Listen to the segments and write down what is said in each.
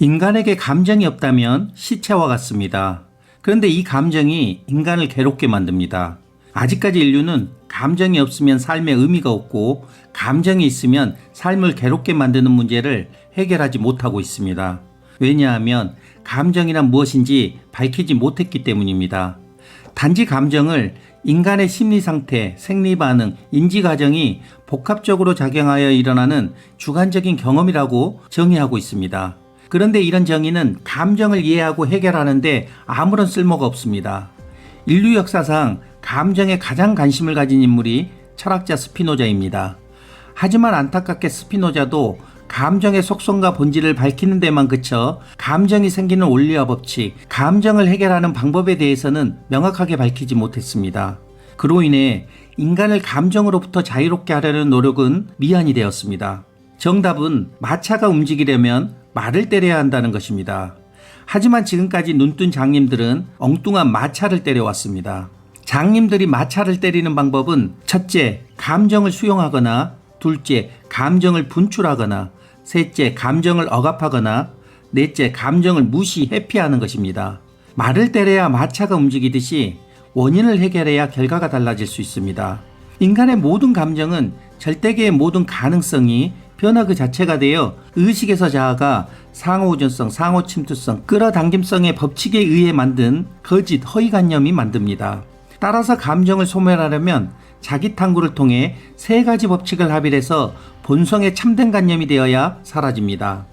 인간에게 감정이 없다면 시체와 같습니다. 그런데 이 감정이 인간을 괴롭게 만듭니다. 아직까지 인류는 감정이 없으면 삶에 의미가 없고 감정이 있으면 삶을 괴롭게 만드는 문제를 해결하지 못하고 있습니다. 왜냐하면 감정이란 무엇인지 밝히지 못했기 때문입니다. 단지 감정을 인간의 심리 상태, 생리 반응, 인지 과정이 복합적으로 작용하여 일어나는 주관적인 경험이라고 정의하고 있습니다. 그런데 이런 정의는 감정을 이해하고 해결하는데 아무런 쓸모가 없습니다. 인류 역사상 감정에 가장 관심을 가진 인물이 철학자 스피노자입니다. 하지만 안타깝게 스피노자도 감정의 속성과 본질을 밝히는 데만 그쳐 감정이 생기는 원리와 법칙, 감정을 해결하는 방법에 대해서는 명확하게 밝히지 못했습니다. 그로 인해 인간을 감정으로부터 자유롭게 하려는 노력은 미안이 되었습니다. 정답은 마차가 움직이려면 말을 때려야 한다는 것입니다. 하지만 지금까지 눈뜬 장님들은 엉뚱한 마차를 때려왔습니다. 장님들이 마차를 때리는 방법은 첫째, 감정을 수용하거나 둘째, 감정을 분출하거나 셋째, 감정을 억압하거나 넷째, 감정을 무시, 회피하는 것입니다. 말을 때려야 마차가 움직이듯이 원인을 해결해야 결과가 달라질 수 있습니다. 인간의 모든 감정은 절대계의 모든 가능성이 변화 그 자체가 되어 의식에서 자아가 상호우전성, 상호침투성, 끌어당김성의 법칙에 의해 만든 거짓, 허위관념이 만듭니다. 따라서 감정을 소멸하려면 자기 탐구를 통해 세 가지 법칙을 합일해서 본성의 참된 관념이 되어야 사라집니다.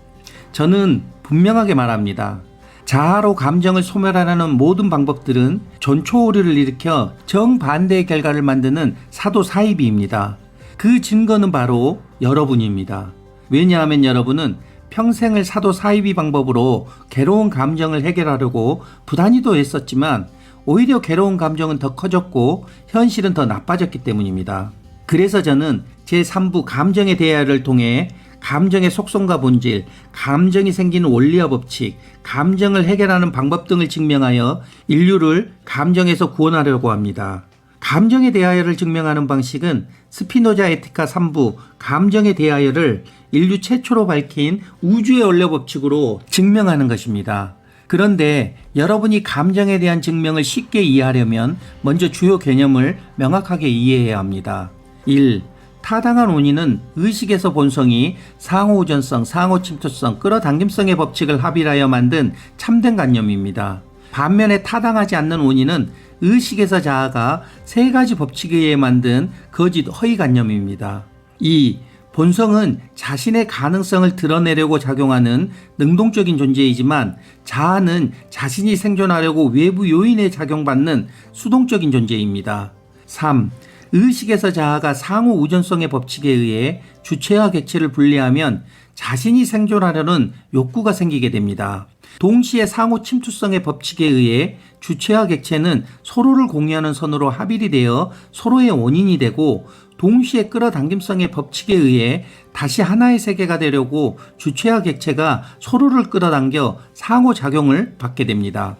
저는 분명하게 말합니다. 자아로 감정을 소멸하려는 모든 방법들은 존초오류를 일으켜 정반대의 결과를 만드는 사도사이비입니다. 그 증거는 바로 여러분입니다. 왜냐하면 여러분은 평생을 사도사이비 방법으로 괴로운 감정을 해결하려고 부단히도 애썼지만 오히려 괴로운 감정은 더 커졌고 현실은 더 나빠졌기 때문입니다. 그래서 저는 제3부 감정의 대화를 통해 감정의 속성과 본질, 감정이 생기는 원리와 법칙, 감정을 해결하는 방법 등을 증명하여 인류를 감정에서 구원하려고 합니다. 감정에 대하여를 증명하는 방식은 스피노자 에티카 3부 감정에 대하여를 인류 최초로 밝힌 우주의 원리 법칙으로 증명하는 것입니다. 그런데 여러분이 감정에 대한 증명을 쉽게 이해하려면 먼저 주요 개념을 명확하게 이해해야 합니다. 1. 타당한 원인은 의식에서 본성이 상호우전성, 상호침투성, 끌어당김성의 법칙을 합일하여 만든 참된 관념입니다. 반면에 타당하지 않는 원인은 의식에서 자아가 세 가지 법칙에 의해 만든 거짓 허위관념입니다. 2. 본성은 자신의 가능성을 드러내려고 작용하는 능동적인 존재이지만 자아는 자신이 생존하려고 외부 요인에 작용받는 수동적인 존재입니다. 3. 의식에서 자아가 상호 우전성의 법칙에 의해 주체와 객체를 분리하면 자신이 생존하려는 욕구가 생기게 됩니다. 동시에 상호 침투성의 법칙에 의해 주체와 객체는 서로를 공유하는 선으로 합일이 되어 서로의 원인이 되고 동시에 끌어당김성의 법칙에 의해 다시 하나의 세계가 되려고 주체와 객체가 서로를 끌어당겨 상호작용을 받게 됩니다.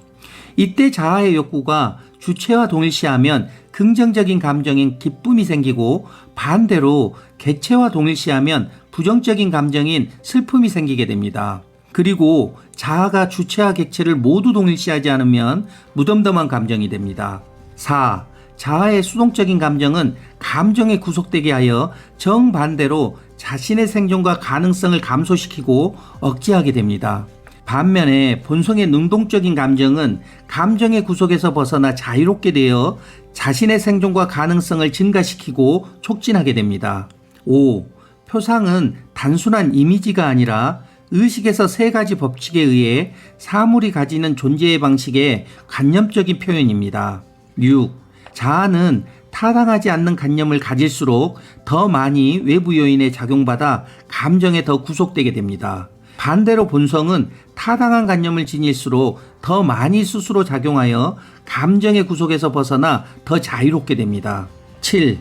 이때 자아의 욕구가 주체와 동일시하면 긍정적인 감정인 기쁨이 생기고 반대로 객체와 동일시하면 부정적인 감정인 슬픔이 생기게 됩니다. 그리고 자아가 주체와 객체를 모두 동일시하지 않으면 무덤덤한 감정이 됩니다. 4. 자아의 수동적인 감정은 감정에 구속되게 하여 정반대로 자신의 생존과 가능성을 감소시키고 억제하게 됩니다. 반면에 본성의 능동적인 감정은 감정의 구속에서 벗어나 자유롭게 되어 자신의 생존과 가능성을 증가시키고 촉진하게 됩니다. 5. 표상은 단순한 이미지가 아니라 의식에서 세 가지 법칙에 의해 사물이 가지는 존재의 방식의 관념적인 표현입니다. 6. 자아는 타당하지 않는 관념을 가질수록 더 많이 외부 요인에 작용받아 감정에 더 구속되게 됩니다. 반대로 본성은 타당한 관념을 지닐수록 더 많이 스스로 작용하여 감정의 구속에서 벗어나 더 자유롭게 됩니다. 7.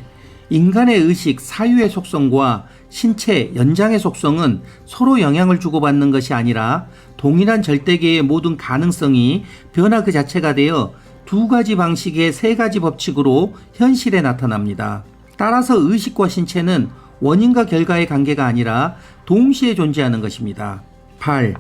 인간의 의식, 사유의 속성과 신체, 연장의 속성은 서로 영향을 주고받는 것이 아니라 동일한 절대계의 모든 가능성이 변화 그 자체가 되어 두 가지 방식의 세 가지 법칙으로 현실에 나타납니다. 따라서 의식과 신체는 원인과 결과의 관계가 아니라 동시에 존재하는 것입니다. 8.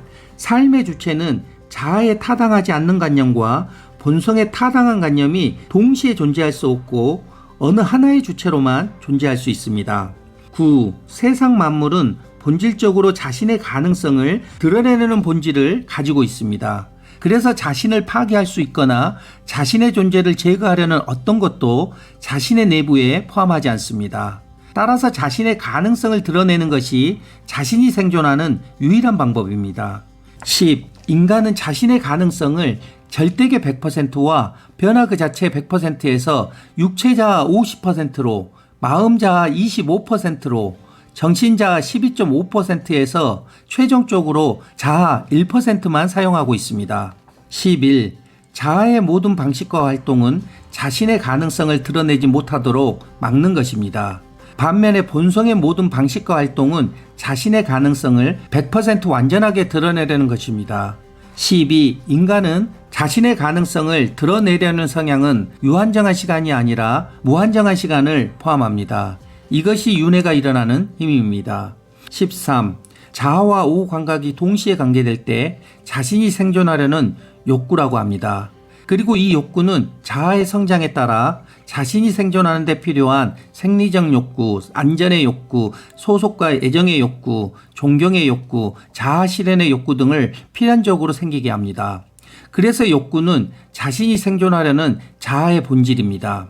삶의 주체는 자아에 타당하지 않는 관념과 본성에 타당한 관념이 동시에 존재할 수 없고 어느 하나의 주체로만 존재할 수 있습니다. 9. 세상 만물은 본질적으로 자신의 가능성을 드러내는 본질을 가지고 있습니다. 그래서 자신을 파괴할 수 있거나 자신의 존재를 제거하려는 어떤 것도 자신의 내부에 포함하지 않습니다. 따라서 자신의 가능성을 드러내는 것이 자신이 생존하는 유일한 방법입니다. 10. 인간은 자신의 가능성을 절대계 100%와 변화 그 자체 100%에서 육체자아 50%로, 마음자아 25%로, 정신자아 12.5%에서 최종적으로 자아 1%만 사용하고 있습니다. 11. 자아의 모든 방식과 활동은 자신의 가능성을 드러내지 못하도록 막는 것입니다. 반면에 본성의 모든 방식과 활동은 자신의 가능성을 100% 완전하게 드러내려는 것입니다. 12. 인간은 자신의 가능성을 드러내려는 성향은 유한정한 시간이 아니라 무한정한 시간을 포함합니다. 이것이 윤회가 일어나는 힘입니다. 13. 자아와 오후 감각이 동시에 관계될 때 자신이 생존하려는 욕구라고 합니다. 그리고 이 욕구는 자아의 성장에 따라 자신이 생존하는 데 필요한 생리적 욕구, 안전의 욕구, 소속과 애정의 욕구, 존경의 욕구, 자아 실현의 욕구 등을 필연적으로 생기게 합니다. 그래서 욕구는 자신이 생존하려는 자아의 본질입니다.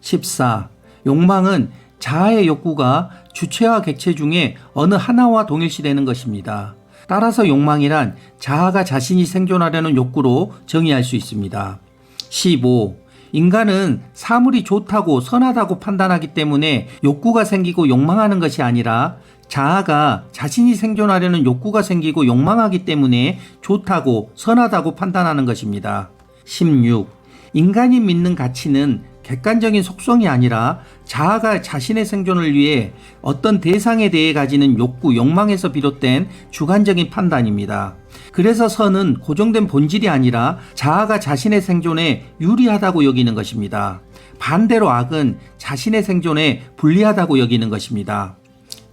14. 욕망은 자아의 욕구가 주체와 객체 중에 어느 하나와 동일시되는 것입니다. 따라서 욕망이란 자아가 자신이 생존하려는 욕구로 정의할 수 있습니다. 15. 인간은 사물이 좋다고 선하다고 판단하기 때문에 욕구가 생기고 욕망하는 것이 아니라 자아가 자신이 생존하려는 욕구가 생기고 욕망하기 때문에 좋다고 선하다고 판단하는 것입니다. 16. 인간이 믿는 가치는 객관적인 속성이 아니라 자아가 자신의 생존을 위해 어떤 대상에 대해 가지는 욕구, 욕망에서 비롯된 주관적인 판단입니다. 그래서 선은 고정된 본질이 아니라 자아가 자신의 생존에 유리하다고 여기는 것입니다. 반대로 악은 자신의 생존에 불리하다고 여기는 것입니다.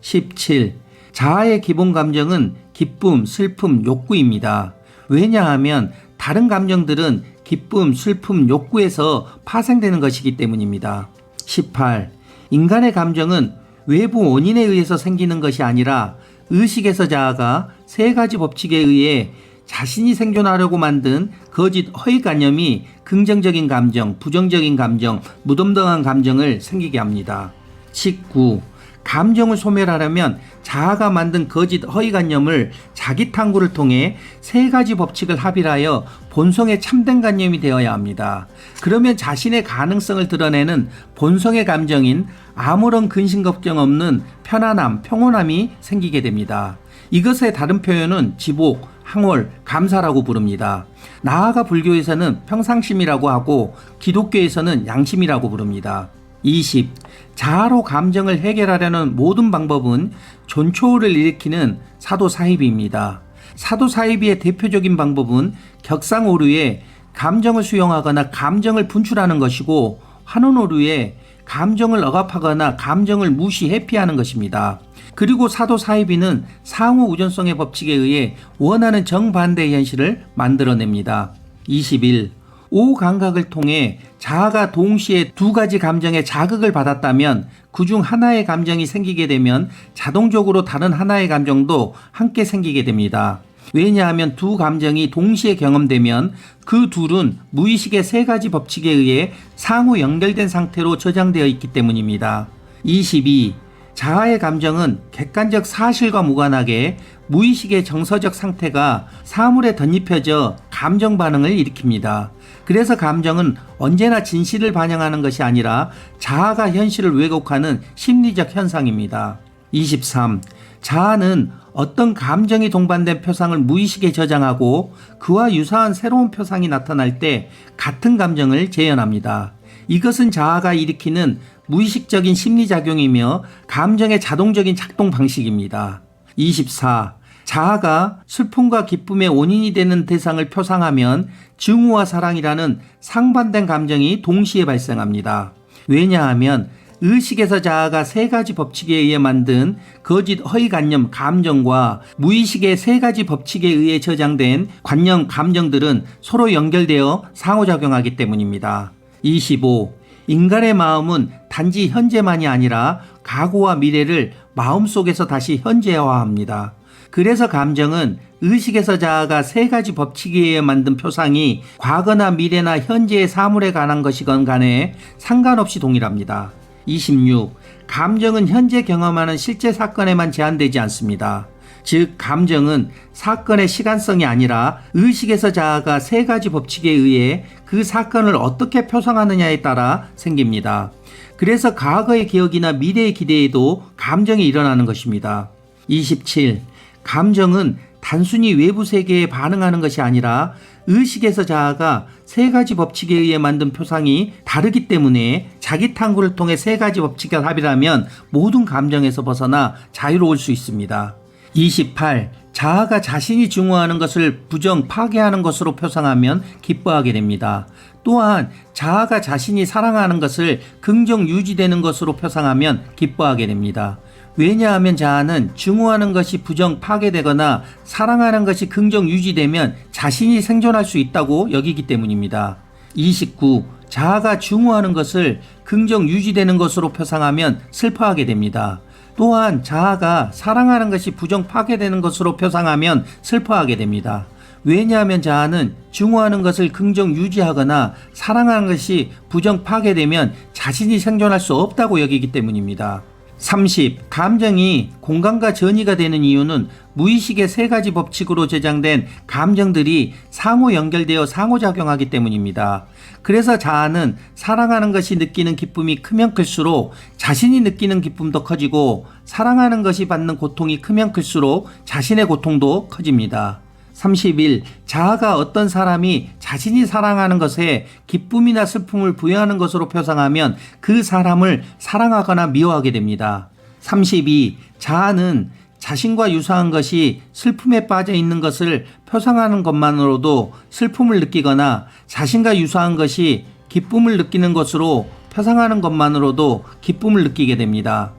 17. 자아의 기본 감정은 기쁨, 슬픔, 욕구입니다. 왜냐하면 다른 감정들은 기쁨, 슬픔, 욕구에서 파생되는 것이기 때문입니다. 18. 인간의 감정은 외부 원인에 의해서 생기는 것이 아니라 의식에서 자아가 세 가지 법칙에 의해 자신이 생존하려고 만든 거짓 허위관념이 긍정적인 감정, 부정적인 감정, 무덤덤한 감정을 생기게 합니다. 19. 감정을 소멸하려면 자아가 만든 거짓 허위관념을 자기 탐구를 통해 세 가지 법칙을 합일하여 본성의 참된 관념이 되어야 합니다. 그러면 자신의 가능성을 드러내는 본성의 감정인 아무런 근심 걱정 없는 편안함, 평온함이 생기게 됩니다. 이것의 다른 표현은 지복, 항월, 감사라고 부릅니다. 나아가 불교에서는 평상심이라고 하고 기독교에서는 양심이라고 부릅니다. 20. 자아로 감정을 해결하려는 모든 방법은 존초를 일으키는 사도사이비입니다. 사도사이비의 대표적인 방법은 격상오류에 감정을 수용하거나 감정을 분출하는 것이고 환원오류에 감정을 억압하거나 감정을 무시, 회피하는 것입니다. 그리고 사도사이비는 상호우전성의 법칙에 의해 원하는 정반대의 현실을 만들어냅니다. 21. 오후 감각을 통해 자아가 동시에 두 가지 감정의 자극을 받았다면 그중 하나의 감정이 생기게 되면 자동적으로 다른 하나의 감정도 함께 생기게 됩니다. 왜냐하면 두 감정이 동시에 경험되면 그 둘은 무의식의 세 가지 법칙에 의해 상호 연결된 상태로 저장되어 있기 때문입니다. 22. 자아의 감정은 객관적 사실과 무관하게 무의식의 정서적 상태가 사물에 덧입혀져 감정 반응을 일으킵니다. 그래서 감정은 언제나 진실을 반영하는 것이 아니라 자아가 현실을 왜곡하는 심리적 현상입니다. 23. 자아는 어떤 감정이 동반된 표상을 무의식에 저장하고 그와 유사한 새로운 표상이 나타날 때 같은 감정을 재현합니다. 이것은 자아가 일으키는 무의식적인 심리작용이며 감정의 자동적인 작동 방식입니다. 24. 자아가 슬픔과 기쁨의 원인이 되는 대상을 표상하면 증오와 사랑이라는 상반된 감정이 동시에 발생합니다. 왜냐하면 의식에서 자아가 세 가지 법칙에 의해 만든 거짓 허위관념 감정과 무의식의 세 가지 법칙에 의해 저장된 관념 감정들은 서로 연결되어 상호작용하기 때문입니다. 25. 인간의 마음은 단지 현재만이 아니라 과거와 미래를 마음속에서 다시 현재화합니다. 그래서 감정은 의식에서 자아가 세 가지 법칙에 의해 만든 표상이 과거나 미래나 현재의 사물에 관한 것이건 간에 상관없이 동일합니다. 26. 감정은 현재 경험하는 실제 사건에만 제한되지 않습니다. 즉 감정은 사건의 시간성이 아니라 의식에서 자아가 세 가지 법칙에 의해 그 사건을 어떻게 표상하느냐에 따라 생깁니다. 그래서 과거의 기억이나 미래의 기대에도 감정이 일어나는 것입니다. 27. 감정은 단순히 외부 세계에 반응하는 것이 아니라 의식에서 자아가 세 가지 법칙에 의해 만든 표상이 다르기 때문에 자기 탐구를 통해 세 가지 법칙의 합이라면 모든 감정에서 벗어나 자유로울 수 있습니다. 28. 자아가 자신이 증오하는 것을 부정 파괴하는 것으로 표상하면 기뻐하게 됩니다. 또한 자아가 자신이 사랑하는 것을 긍정 유지되는 것으로 표상하면 기뻐하게 됩니다. 왜냐하면 자아는 증오하는 것이 부정 파괴되거나 사랑하는 것이 긍정 유지되면 자신이 생존할 수 있다고 여기기 때문입니다. 29. 자아가 증오하는 것을 긍정 유지되는 것으로 표상하면 슬퍼하게 됩니다. 또한 자아가 사랑하는 것이 부정 파괴되는 것으로 표상하면 슬퍼하게 됩니다. 왜냐하면 자아는 증오하는 것을 긍정 유지하거나 사랑하는 것이 부정 파괴되면 자신이 생존할 수 없다고 여기기 때문입니다. 30. 감정이 공간과 전이가 되는 이유는 무의식의 세 가지 법칙으로 제장된 감정들이 상호 연결되어 상호작용하기 때문입니다. 그래서 자아는 사랑하는 것이 느끼는 기쁨이 크면 클수록 자신이 느끼는 기쁨도 커지고 사랑하는 것이 받는 고통이 크면 클수록 자신의 고통도 커집니다. 31. 자아가 어떤 사람이 자신이 사랑하는 것에 기쁨이나 슬픔을 부여하는 것으로 표상하면 그 사람을 사랑하거나 미워하게 됩니다. 32. 자아는 자신과 유사한 것이 슬픔에 빠져 있는 것을 표상하는 것만으로도 슬픔을 느끼거나 자신과 유사한 것이 기쁨을 느끼는 것으로 표상하는 것만으로도 기쁨을 느끼게 됩니다.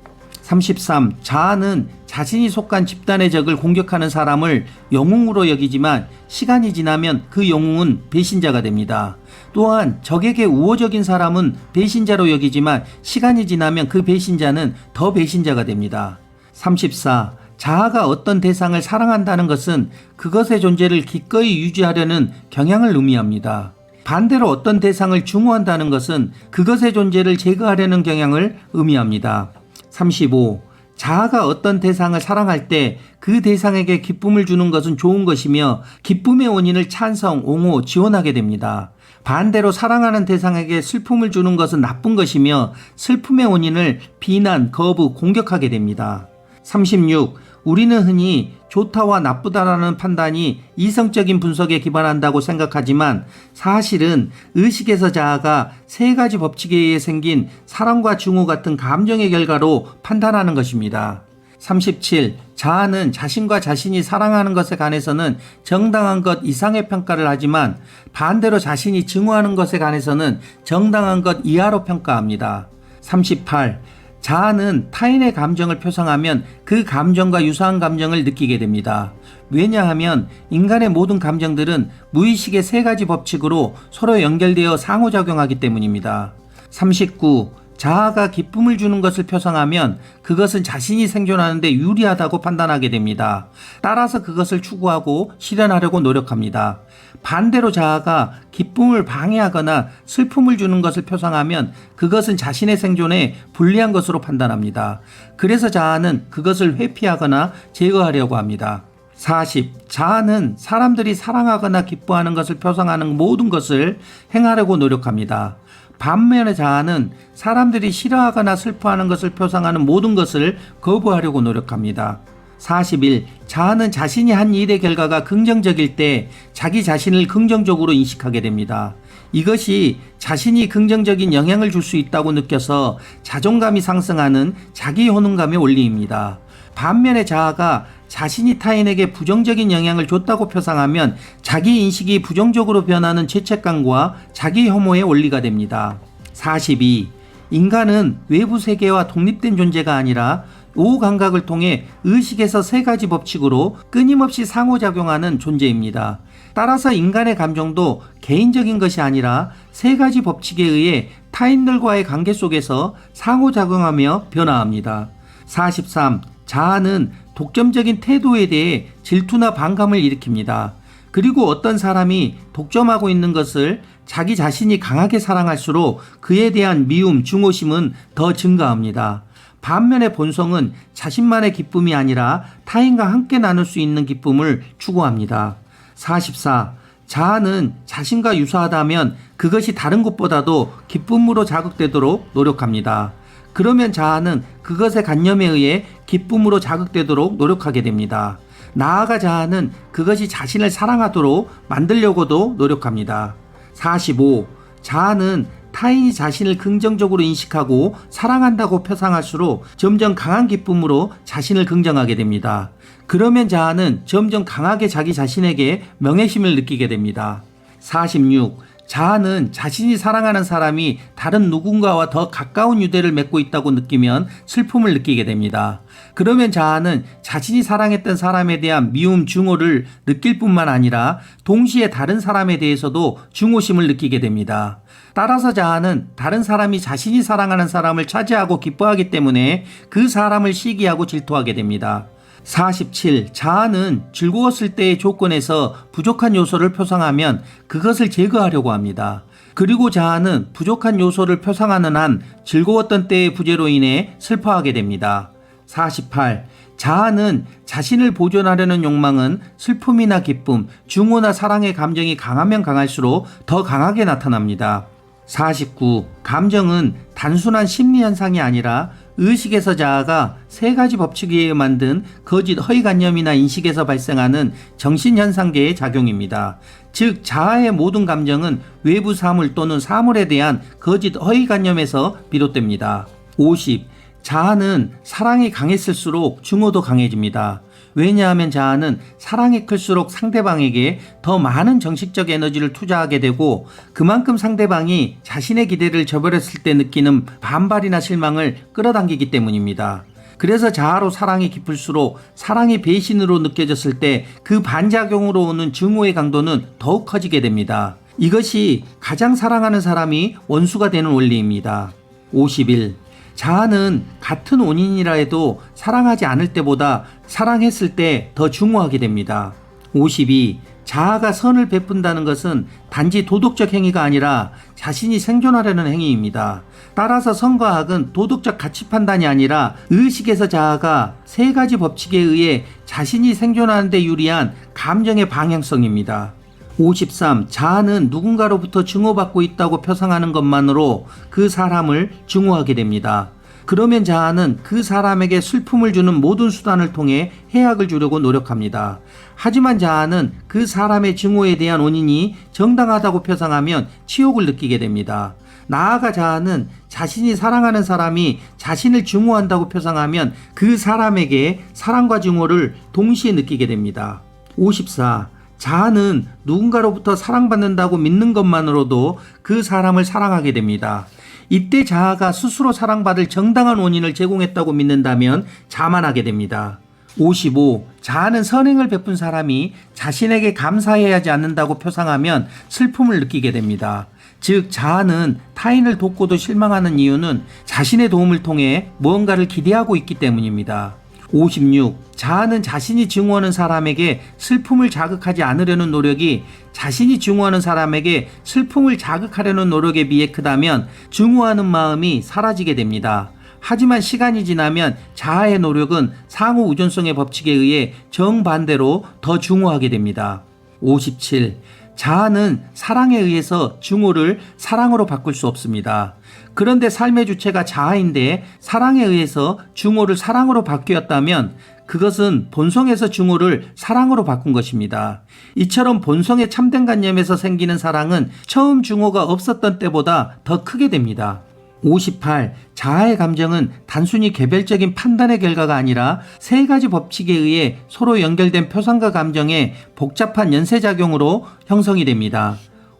33. 자아는 자신이 속한 집단의 적을 공격하는 사람을 영웅으로 여기지만 시간이 지나면 그 영웅은 배신자가 됩니다. 또한 적에게 우호적인 사람은 배신자로 여기지만 시간이 지나면 그 배신자는 더 배신자가 됩니다. 34. 자아가 어떤 대상을 사랑한다는 것은 그것의 존재를 기꺼이 유지하려는 경향을 의미합니다. 반대로 어떤 대상을 증오한다는 것은 그것의 존재를 제거하려는 경향을 의미합니다. 35. 자아가 어떤 대상을 사랑할 때 그 대상에게 기쁨을 주는 것은 좋은 것이며 기쁨의 원인을 찬성, 옹호, 지원하게 됩니다. 반대로 사랑하는 대상에게 슬픔을 주는 것은 나쁜 것이며 슬픔의 원인을 비난, 거부, 공격하게 됩니다. 36. 우리는 흔히 좋다와 나쁘다라는 판단이 이성적인 분석에 기반한다고 생각하지만 사실은 의식에서 자아가 세 가지 법칙에 의해 생긴 사랑과 증오 같은 감정의 결과로 판단하는 것입니다. 37. 자아는 자신과 자신이 사랑하는 것에 관해서는 정당한 것 이상의 평가를 하지만 반대로 자신이 증오하는 것에 관해서는 정당한 것 이하로 평가합니다. 38. 자아는 타인의 감정을 표상하면 그 감정과 유사한 감정을 느끼게 됩니다. 왜냐하면 인간의 모든 감정들은 무의식의 세 가지 법칙으로 서로 연결되어 상호작용하기 때문입니다. 39. 자아가 기쁨을 주는 것을 표상하면 그것은 자신이 생존하는 데 유리하다고 판단하게 됩니다. 따라서 그것을 추구하고 실현하려고 노력합니다. 반대로 자아가 기쁨을 방해하거나 슬픔을 주는 것을 표상하면 그것은 자신의 생존에 불리한 것으로 판단합니다. 그래서 자아는 그것을 회피하거나 제거하려고 합니다. 40. 자아는 사람들이 사랑하거나 기뻐하는 것을 표상하는 모든 것을 행하려고 노력합니다. 반면에 자아는 사람들이 싫어하거나 슬퍼하는 것을 표상하는 모든 것을 거부하려고 노력합니다. 41. 자아는 자신이 한 일의 결과가 긍정적일 때 자기 자신을 긍정적으로 인식하게 됩니다. 이것이 자신이 긍정적인 영향을 줄 수 있다고 느껴서 자존감이 상승하는 자기 효능감의 원리입니다. 반면에 자아가 자신이 타인에게 부정적인 영향을 줬다고 표상하면 자기 인식이 부정적으로 변하는 죄책감과 자기 혐오의 원리가 됩니다. 42. 인간은 외부 세계와 독립된 존재가 아니라 오후 감각을 통해 의식에서 세 가지 법칙으로 끊임없이 상호작용하는 존재입니다. 따라서 인간의 감정도 개인적인 것이 아니라 세 가지 법칙에 의해 타인들과의 관계 속에서 상호작용하며 변화합니다. 43. 자아는 독점적인 태도에 대해 질투나 반감을 일으킵니다. 그리고 어떤 사람이 독점하고 있는 것을 자기 자신이 강하게 사랑할수록 그에 대한 미움, 증오심은 더 증가합니다. 반면에 본성은 자신만의 기쁨이 아니라 타인과 함께 나눌 수 있는 기쁨을 추구합니다. 44. 자아는 자신과 유사하다면 그것이 다른 것보다도 기쁨으로 자극되도록 노력합니다. 그러면 자아는 그것의 관념에 의해 기쁨으로 자극되도록 노력하게 됩니다. 나아가 자아는 그것이 자신을 사랑하도록 만들려고도 노력합니다. 45. 자아는 타인이 자신을 긍정적으로 인식하고 사랑한다고 표상할수록 점점 강한 기쁨으로 자신을 긍정하게 됩니다. 그러면 자아는 점점 강하게 자기 자신에게 명예심을 느끼게 됩니다. 46. 자아는 자신이 사랑하는 사람이 다른 누군가와 더 가까운 유대를 맺고 있다고 느끼면 슬픔을 느끼게 됩니다. 그러면 자아는 자신이 사랑했던 사람에 대한 미움, 증오를 느낄 뿐만 아니라 동시에 다른 사람에 대해서도 증오심을 느끼게 됩니다. 따라서 자아는 다른 사람이 자신이 사랑하는 사람을 차지하고 기뻐하기 때문에 그 사람을 시기하고 질투하게 됩니다. 47. 자아는 즐거웠을 때의 조건에서 부족한 요소를 표상하면 그것을 제거하려고 합니다. 그리고 자아는 부족한 요소를 표상하는 한 즐거웠던 때의 부재로 인해 슬퍼하게 됩니다. 48. 자아는 자신을 보존하려는 욕망은 슬픔이나 기쁨, 증오나 사랑의 감정이 강하면 강할수록 더 강하게 나타납니다. 49. 감정은 단순한 심리현상이 아니라 의식에서 자아가 세 가지 법칙에 의해 만든 거짓 허위관념이나 인식에서 발생하는 정신현상계의 작용입니다. 즉 자아의 모든 감정은 외부 사물 또는 사물에 대한 거짓 허위관념에서 비롯됩니다. 50. 자아는 사랑이 강했을수록 증오도 강해집니다. 왜냐하면 자아는 사랑이 클수록 상대방에게 더 많은 정식적 에너지를 투자하게 되고 그만큼 상대방이 자신의 기대를 저버렸을 때 느끼는 반발이나 실망을 끌어당기기 때문입니다. 그래서 자아로 사랑이 깊을수록 사랑이 배신으로 느껴졌을 때 그 반작용으로 오는 증오의 강도는 더욱 커지게 됩니다. 이것이 가장 사랑하는 사람이 원수가 되는 원리입니다. 51. 자아는 같은 원인이라 해도 사랑하지 않을 때보다 사랑했을 때 더 증오하게 됩니다. 52. 자아가 선을 베푼다는 것은 단지 도덕적 행위가 아니라 자신이 생존하려는 행위입니다. 따라서 선과 악은 도덕적 가치 판단이 아니라 의식에서 자아가 세 가지 법칙에 의해 자신이 생존하는 데 유리한 감정의 방향성입니다. 53. 자아는 누군가로부터 증오받고 있다고 표상하는 것만으로 그 사람을 증오하게 됩니다. 그러면 자아는 그 사람에게 슬픔을 주는 모든 수단을 통해 해악을 주려고 노력합니다. 하지만 자아는 그 사람의 증오에 대한 원인이 정당하다고 표상하면 치욕을 느끼게 됩니다. 나아가 자아는 자신이 사랑하는 사람이 자신을 증오한다고 표상하면 그 사람에게 사랑과 증오를 동시에 느끼게 됩니다. 54. 자아는 누군가로부터 사랑받는다고 믿는 것만으로도 그 사람을 사랑하게 됩니다. 이때 자아가 스스로 사랑받을 정당한 원인을 제공했다고 믿는다면 자만하게 됩니다. 55. 자아는 선행을 베푼 사람이 자신에게 감사해야 하지 않는다고 표상하면 슬픔을 느끼게 됩니다. 즉 자아는 타인을 돕고도 실망하는 이유는 자신의 도움을 통해 무언가를 기대하고 있기 때문입니다. 56. 자아는 자신이 증오하는 사람에게 슬픔을 자극하지 않으려는 노력이 자신이 증오하는 사람에게 슬픔을 자극하려는 노력에 비해 크다면 증오하는 마음이 사라지게 됩니다. 하지만 시간이 지나면 자아의 노력은 상호 우존성의 법칙에 의해 정반대로 더 증오하게 됩니다. 57. 자아는 사랑에 의해서 증오를 사랑으로 바꿀 수 없습니다. 그런데 삶의 주체가 자아인데 사랑에 의해서 증오를 사랑으로 바뀌었다면 그것은 본성에서 증오를 사랑으로 바꾼 것입니다. 이처럼 본성의 참된 관념에서 생기는 사랑은 처음 증오가 없었던 때보다 더 크게 됩니다. 58. 자아의 감정은 단순히 개별적인 판단의 결과가 아니라 세 가지 법칙에 의해 서로 연결된 표상과 감정의 복잡한 연쇄작용으로 형성이 됩니다.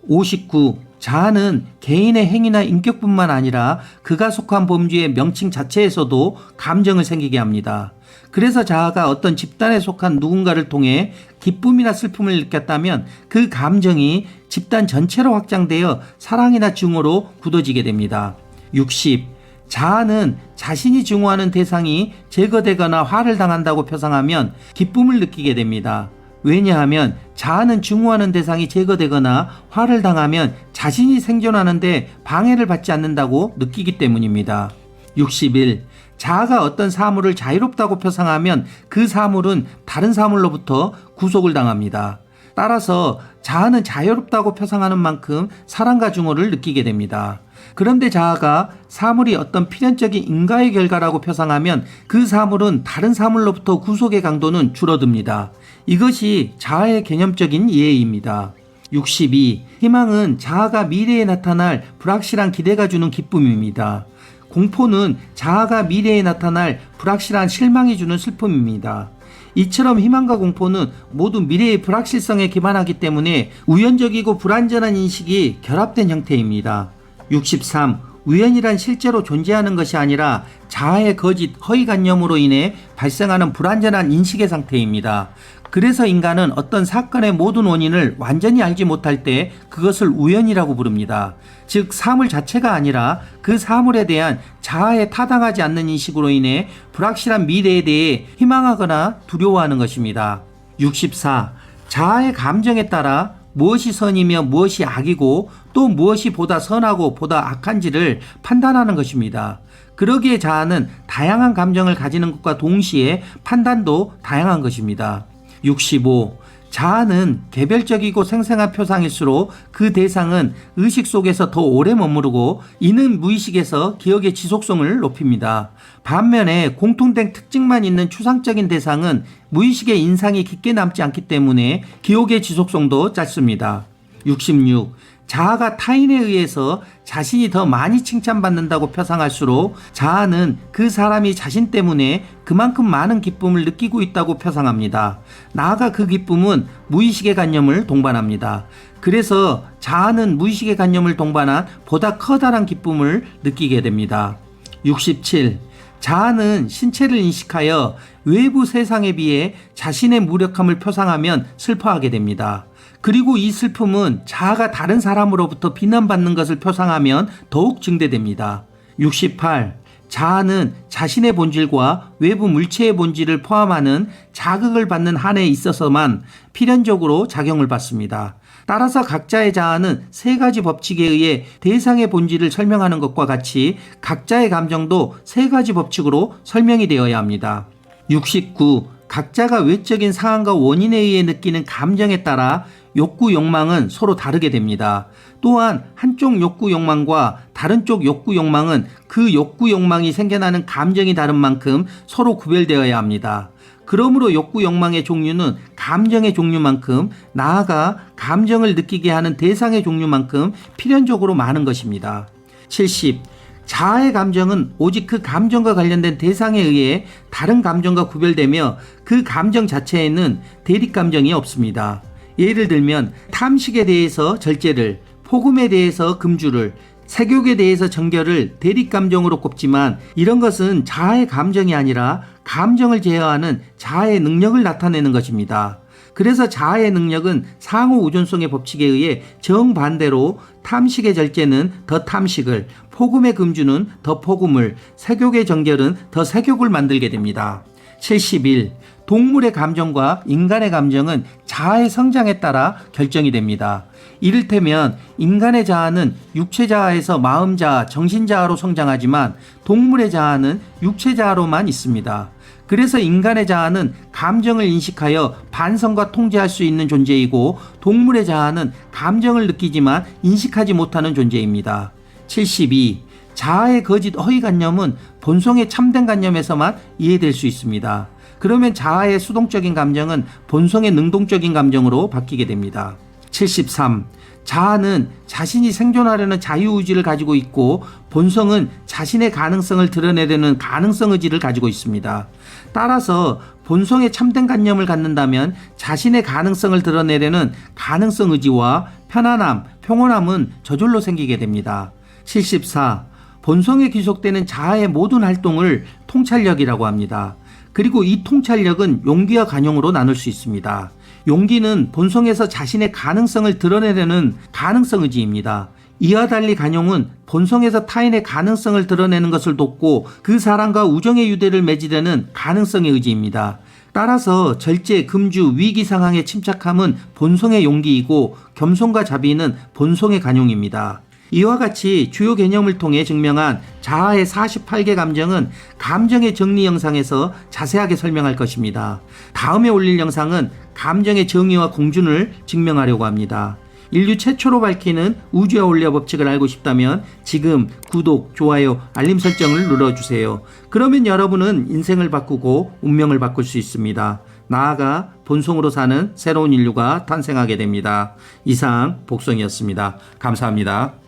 59. 자아는 개인의 행위나 인격뿐만 아니라 그가 속한 범주의 명칭 자체에서도 감정을 생기게 합니다. 그래서 자아가 어떤 집단에 속한 누군가를 통해 기쁨이나 슬픔을 느꼈다면 그 감정이 집단 전체로 확장되어 사랑이나 증오로 굳어지게 됩니다. 60. 자아는 자신이 증오하는 대상이 제거되거나 화를 당한다고 표상하면 기쁨을 느끼게 됩니다. 왜냐하면 자아는 증오하는 대상이 제거되거나 화를 당하면 자신이 생존하는데 방해를 받지 않는다고 느끼기 때문입니다. 61. 자아가 어떤 사물을 자유롭다고 표상하면 그 사물은 다른 사물로부터 구속을 당합니다. 따라서 자아는 자유롭다고 표상하는 만큼 사랑과 증오를 느끼게 됩니다. 그런데 자아가 사물이 어떤 필연적인 인과의 결과라고 표상하면 그 사물은 다른 사물로부터 구속의 강도는 줄어듭니다. 이것이 자아의 개념적인 이해입니다. 62. 희망은 자아가 미래에 나타날 불확실한 기대가 주는 기쁨입니다. 공포는 자아가 미래에 나타날 불확실한 실망이 주는 슬픔입니다. 이처럼 희망과 공포는 모두 미래의 불확실성에 기반하기 때문에 우연적이고 불완전한 인식이 결합된 형태입니다. 63. 우연이란 실제로 존재하는 것이 아니라 자아의 거짓, 허위관념으로 인해 발생하는 불완전한 인식의 상태입니다. 그래서 인간은 어떤 사건의 모든 원인을 완전히 알지 못할 때 그것을 우연이라고 부릅니다. 즉 사물 자체가 아니라 그 사물에 대한 자아에 타당하지 않는 인식으로 인해 불확실한 미래에 대해 희망하거나 두려워하는 것입니다. 64. 자아의 감정에 따라 무엇이 선이며 무엇이 악이고 또 무엇이 보다 선하고 보다 악한지를 판단하는 것입니다. 그러기에 자아는 다양한 감정을 가지는 것과 동시에 판단도 다양한 것입니다. 65. 자아는 개별적이고 생생한 표상일수록 그 대상은 의식 속에서 더 오래 머무르고 이는 무의식에서 기억의 지속성을 높입니다. 반면에 공통된 특징만 있는 추상적인 대상은 무의식의 인상이 깊게 남지 않기 때문에 기억의 지속성도 짧습니다. 66. 자아가 타인에 의해서 자신이 더 많이 칭찬받는다고 표상할수록 자아는 그 사람이 자신 때문에 그만큼 많은 기쁨을 느끼고 있다고 표상합니다. 나아가 그 기쁨은 무의식의 관념을 동반합니다. 그래서 자아는 무의식의 관념을 동반한 보다 커다란 기쁨을 느끼게 됩니다. 67. 자아는 신체를 인식하여 외부 세상에 비해 자신의 무력함을 표상하면 슬퍼하게 됩니다. 그리고 이 슬픔은 자아가 다른 사람으로부터 비난받는 것을 표상하면 더욱 증대됩니다. 68. 자아는 자신의 본질과 외부 물체의 본질을 포함하는 자극을 받는 한에 있어서만 필연적으로 작용을 받습니다. 따라서 각자의 자아는 세 가지 법칙에 의해 대상의 본질을 설명하는 것과 같이 각자의 감정도 세 가지 법칙으로 설명이 되어야 합니다. 69. 각자가 외적인 상황과 원인에 의해 느끼는 감정에 따라 욕구, 욕망은 서로 다르게 됩니다. 또한 한쪽 욕구, 욕망과 다른 쪽 욕구, 욕망은 그 욕구, 욕망이 생겨나는 감정이 다른 만큼 서로 구별되어야 합니다. 그러므로 욕구, 욕망의 종류는 감정의 종류만큼 나아가 감정을 느끼게 하는 대상의 종류만큼 필연적으로 많은 것입니다. 70. 자아의 감정은 오직 그 감정과 관련된 대상에 의해 다른 감정과 구별되며 그 감정 자체에는 대립 감정이 없습니다. 예를 들면 탐식에 대해서 절제를, 폭음에 대해서 금주를, 색욕에 대해서 정결을 대립 감정으로 꼽지만 이런 것은 자아의 감정이 아니라 감정을 제어하는 자아의 능력을 나타내는 것입니다. 그래서 자아의 능력은 상호 우존성의 법칙에 의해 정반대로 탐식의 절제는 더 탐식을, 폭음의 금주는 더 폭음을, 색욕의 정결은 더 색욕을 만들게 됩니다. 71. 동물의 감정과 인간의 감정은 자아의 성장에 따라 결정이 됩니다. 이를테면 인간의 자아는 육체 자아에서 마음 자아, 정신 자아로 성장하지만 동물의 자아는 육체 자아로만 있습니다. 그래서 인간의 자아는 감정을 인식하여 반성과 통제할 수 있는 존재이고 동물의 자아는 감정을 느끼지만 인식하지 못하는 존재입니다. 72. 자아의 거짓 허위관념은 본성의 참된 관념에서만 이해될 수 있습니다. 그러면 자아의 수동적인 감정은 본성의 능동적인 감정으로 바뀌게 됩니다. 73. 자아는 자신이 생존하려는 자유의지를 가지고 있고 본성은 자신의 가능성을 드러내려는 가능성 의지를 가지고 있습니다. 따라서 본성의 참된 관념을 갖는다면 자신의 가능성을 드러내려는 가능성 의지와 편안함, 평온함은 저절로 생기게 됩니다. 74. 본성에 귀속되는 자아의 모든 활동을 통찰력이라고 합니다. 그리고 이 통찰력은 용기와 간용으로 나눌 수 있습니다. 용기는 본성에서 자신의 가능성을 드러내려는 가능성 의지입니다. 이와 달리 간용은 본성에서 타인의 가능성을 드러내는 것을 돕고 그 사람과 우정의 유대를 맺으려는 가능성의 의지입니다. 따라서 절제, 금주, 위기 상황에 침착함은 본성의 용기이고 겸손과 자비는 본성의 간용입니다. 이와 같이 주요 개념을 통해 증명한 자아의 48개 감정은 감정의 정리 영상에서 자세하게 설명할 것입니다. 다음에 올릴 영상은 감정의 정의와 공준을 증명하려고 합니다. 인류 최초로 밝히는 우주와 원리와 법칙을 알고 싶다면 지금 구독, 좋아요, 알림 설정을 눌러주세요. 그러면 여러분은 인생을 바꾸고 운명을 바꿀 수 있습니다. 나아가 본성으로 사는 새로운 인류가 탄생하게 됩니다. 이상 복성이었습니다. 감사합니다.